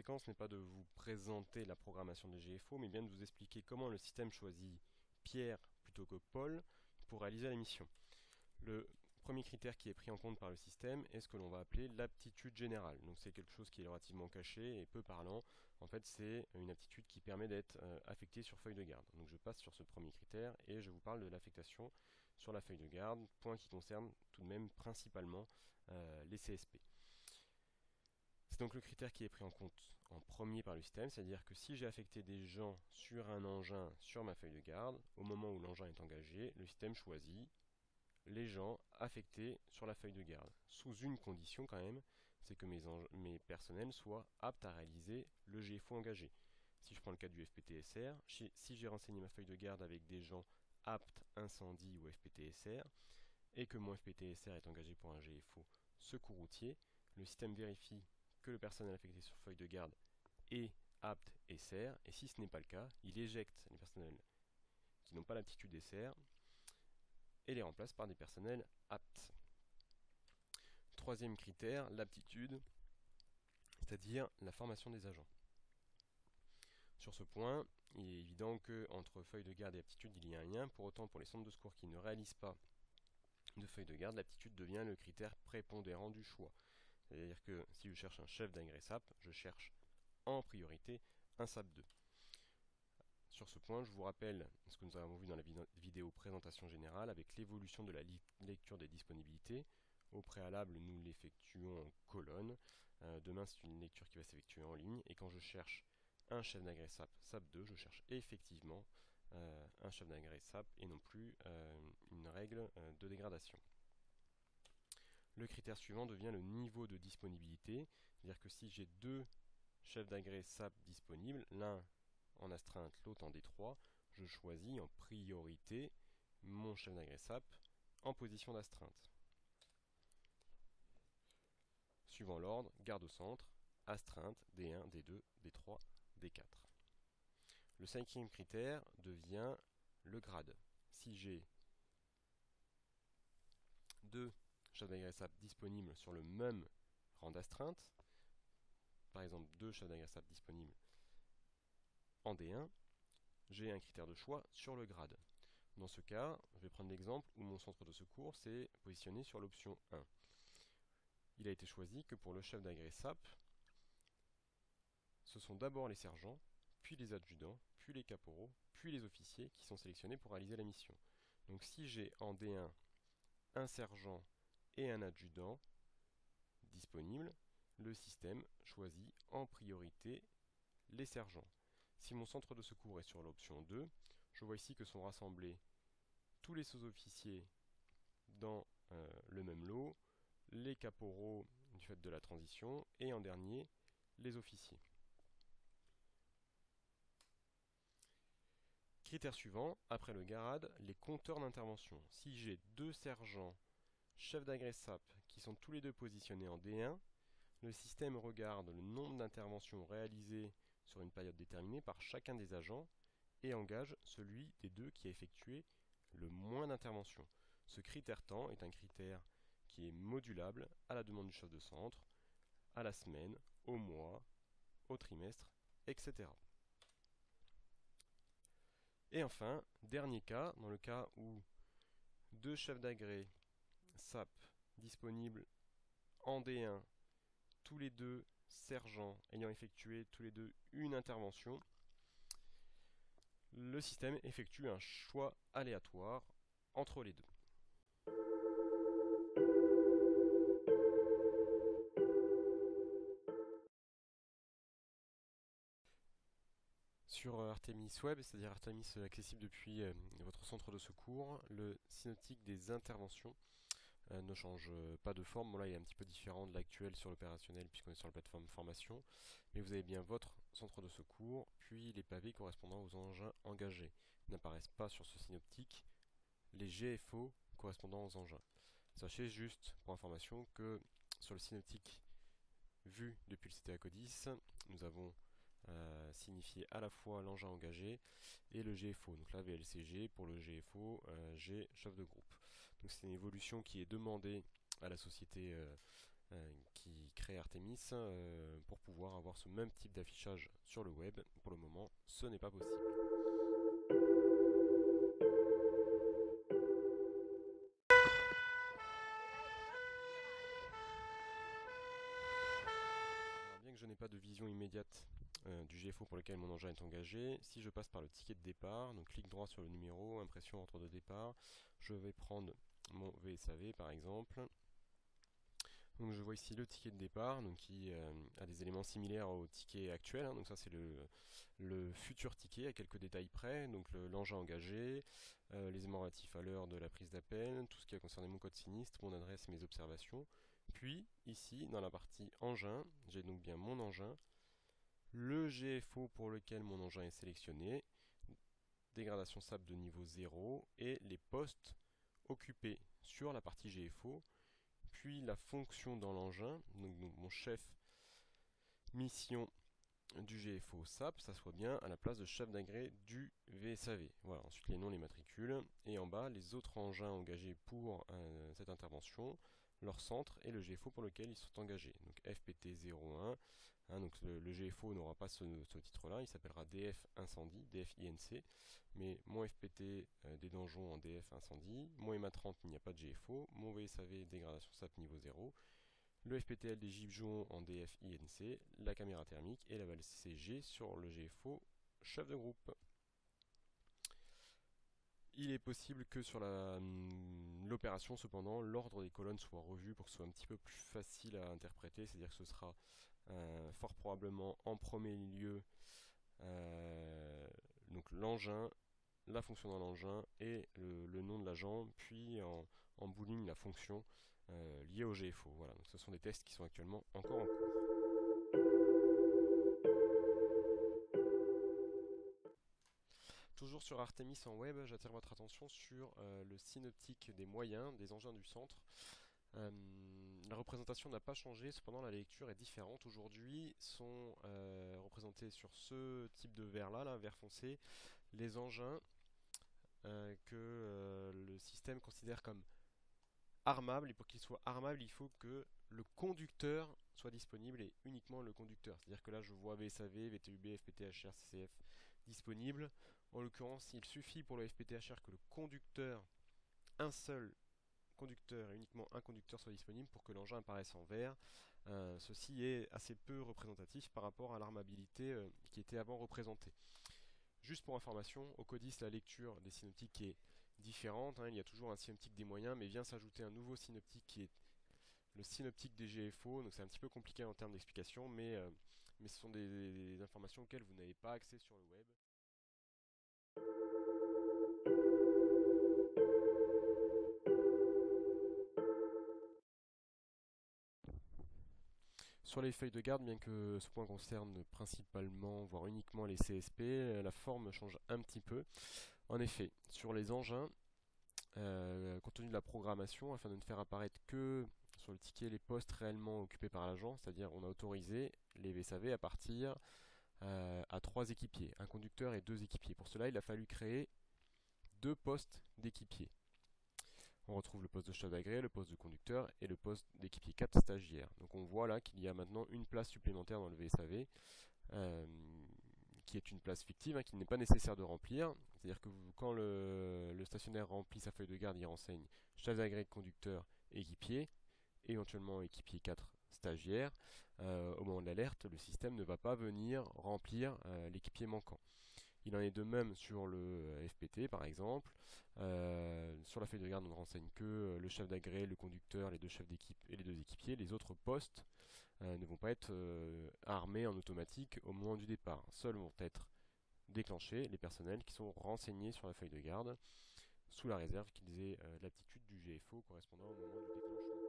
séquence n'est pas de vous présenter la programmation des GFO, mais bien de vous expliquer comment le système choisit Pierre plutôt que Paul pour réaliser la mission. Le premier critère qui est pris en compte par le système est ce que l'on va appeler l'aptitude générale. Donc c'est quelque chose qui est relativement caché et peu parlant. En fait, c'est une aptitude qui permet d'être affectée sur feuille de garde. Donc je passe sur ce premier critère et je vous parle de l'affectation sur la feuille de garde, point qui concerne tout de même principalement les CSP. C'est donc le critère qui est pris en compte en premier par le système, c'est-à-dire que si j'ai affecté des gens sur un engin sur ma feuille de garde, au moment où l'engin est engagé, le système choisit les gens affectés sur la feuille de garde, sous une condition quand même, c'est que mes personnels soient aptes à réaliser le GFO engagé. Si je prends le cas du FPTSR, si j'ai renseigné ma feuille de garde avec des gens aptes incendie ou FPTSR, et que mon FPTSR est engagé pour un GFO secours routier, le système vérifie que le personnel affecté sur feuille de garde est apte SR, et si ce n'est pas le cas, il éjecte les personnels qui n'ont pas l'aptitude SR et les remplace par des personnels aptes. Troisième critère, l'aptitude, c'est-à-dire la formation des agents. Sur ce point, il est évident qu'entre feuille de garde et aptitude, il y a un lien. Pour autant, pour les centres de secours qui ne réalisent pas de feuille de garde, l'aptitude devient le critère prépondérant du choix. C'est-à-dire que si je cherche un chef d'ingrès SAP, je cherche en priorité un SAP 2. Sur ce point, je vous rappelle ce que nous avons vu dans la vidéo présentation générale avec l'évolution de la lecture des disponibilités. Au préalable, nous l'effectuons en colonne. Demain, c'est une lecture qui va s'effectuer en ligne. Et quand je cherche un chef d'ingrès SAP, SAP 2, je cherche effectivement un chef d'ingrès SAP et non plus une règle de dégradation. Le critère suivant devient le niveau de disponibilité, c'est-à-dire que si j'ai deux chefs d'ingrès SAP disponibles, l'un en astreinte, l'autre en D3, je choisis en priorité mon chef d'ingrès SAP en position d'astreinte. Suivant l'ordre, garde au centre, astreinte, D1, D2, D3, D4. Le cinquième critère devient le grade. Si j'ai deux chefs d'ingrès SAP disponibles sur le même rang d'astreinte, par exemple deux chefs d'ingrès SAP disponibles en D1, j'ai un critère de choix sur le grade. Dans ce cas, je vais prendre l'exemple où mon centre de secours s'est positionné sur l'option 1. Il a été choisi que pour le chef d'ingrès SAP, ce sont d'abord les sergents, puis les adjudants, puis les caporaux, puis les officiers qui sont sélectionnés pour réaliser la mission. Donc si j'ai en D1 un sergent et un adjudant disponibles, le système choisit en priorité les sergents. Si mon centre de secours est sur l'option 2, je vois ici que sont rassemblés tous les sous-officiers dans le même lot, les caporaux du fait de la transition, et en dernier, les officiers. Critère suivant, après le grade, les compteurs d'intervention. Si j'ai deux sergents chefs d'ingrès SAP qui sont tous les deux positionnés en D1, le système regarde le nombre d'interventions réalisées sur une période déterminée par chacun des agents et engage celui des deux qui a effectué le moins d'interventions. Ce critère temps est un critère qui est modulable à la demande du chef de centre, à la semaine, au mois, au trimestre, etc. Et enfin, dernier cas, dans le cas où deux chefs d'ingrès SAP disponibles en D1, tous les deux sergents ayant effectué tous les deux une intervention, le système effectue un choix aléatoire entre les deux. Sur Artemis Web, c'est-à-dire Artemis accessible depuis votre centre de secours, le synoptique des interventions ne change pas de forme. Bon, là, il est un petit peu différent de l'actuel sur l'opérationnel puisqu'on est sur la plateforme formation. Mais vous avez bien votre centre de secours, puis les pavés correspondant aux engins engagés. N'apparaissent pas sur ce synoptique les GFO correspondant aux engins. Sachez juste, pour information, que sur le synoptique vu depuis le CTA Codis, nous avons signifié à la fois l'engin engagé et le GFO. Donc là, VLCG pour le GFO, G chef de groupe. Donc c'est une évolution qui est demandée à la société qui crée Artemis pour pouvoir avoir ce même type d'affichage sur le web. Pour le moment, ce n'est pas possible. Alors, bien que je n'ai pas de vision immédiate du GFO pour lequel mon engin est engagé, si je passe par le ticket de départ, donc clic droit sur le numéro, impression ordre de départ, je vais prendre mon VSAV par exemple. Donc je vois ici le ticket de départ, donc qui a des éléments similaires au ticket actuel, hein. Donc ça c'est le futur ticket à quelques détails près, donc l'engin engagé, les éléments relatifs à l'heure de la prise d'appel, tout ce qui a concerné mon code sinistre, mon adresse et mes observations. Puis ici dans la partie engin, j'ai donc bien mon engin, le GFO pour lequel mon engin est sélectionné, dégradation SAP de niveau 0 et les postes occupés sur la partie GFO, puis la fonction dans l'engin, donc mon chef mission du GFO SAP, ça soit bien à la place de chef d'agré du VSAV. Voilà, ensuite les noms, les matricules, et en bas les autres engins engagés pour cette intervention, leur centre et le GFO pour lequel ils sont engagés. Donc FPT 01, hein, donc le GFO n'aura pas ce titre-là, il s'appellera DF Incendie, DF INC, mais mon FPT des donjons en DF Incendie, mon EMA 30 il n'y a pas de GFO, mon VSAV dégradation SAP niveau 0, le FPTL des Gibjons en DF INC, la caméra thermique et la valse CG sur le GFO chef de groupe. Il est possible que sur l'opération, cependant, l'ordre des colonnes soit revu pour que ce soit un petit peu plus facile à interpréter, c'est-à-dire que ce sera fort probablement en premier lieu donc l'engin, la fonction dans l'engin et le nom de l'agent, puis en bout de ligne la fonction liée au GFO. Voilà, donc ce sont des tests qui sont actuellement encore en cours. Toujours sur Artemis en web, j'attire votre attention sur le synoptique des moyens des engins du centre. La représentation n'a pas changé, cependant la lecture est différente. Aujourd'hui sont représentés sur ce type de verre là, vert foncé, les engins que le système considère comme armables, et pour qu'ils soient armables, il faut que le conducteur soit disponible et uniquement le conducteur. C'est-à-dire que là je vois VSAV, VTUB, FPT-HR, CCF disponibles. En l'occurrence, il suffit pour le FPT-HR que le conducteur, un seul conducteur et uniquement un conducteur soit disponible pour que l'engin apparaisse en vert. Ceci est assez peu représentatif par rapport à l'armabilité qui était avant représentée. Juste pour information, au CODIS, la lecture des synoptiques est différente, hein. Il y a toujours un synoptique des moyens, mais vient s'ajouter un nouveau synoptique qui est le synoptique des GFO. Donc c'est un petit peu compliqué en termes d'explication, mais ce sont des informations auxquelles vous n'avez pas accès sur le web. Sur les feuilles de garde, bien que ce point concerne principalement, voire uniquement les CSP, la forme change un petit peu. En effet, sur les engins, compte tenu de la programmation, afin de ne faire apparaître que sur le ticket les postes réellement occupés par l'agent, c'est-à-dire on a autorisé les VSAV à partir à 3 équipiers, un conducteur et 2 équipiers. Pour cela, il a fallu créer 2 postes d'équipiers. On retrouve le poste de chef d'agré, le poste de conducteur et le poste d'équipier 4 stagiaires. Donc on voit là qu'il y a maintenant une place supplémentaire dans le VSAV, qui est une place fictive, hein, qu'il n'est pas nécessaire de remplir. C'est-à-dire que quand le stationnaire remplit sa feuille de garde, il renseigne chef d'agré, conducteur, équipier, éventuellement équipier 4 stagiaires. Au moment de l'alerte, le système ne va pas venir remplir l'équipier manquant. Il en est de même sur le FPT par exemple. Sur la feuille de garde, on ne renseigne que le chef d'agré, le conducteur, les 2 chefs d'équipe et les 2 équipiers. Les autres postes ne vont pas être armés en automatique au moment du départ. Seuls vont être déclenchés les personnels qui sont renseignés sur la feuille de garde, sous la réserve qu'ils aient l'aptitude du GFO correspondant au moment du déclenchement.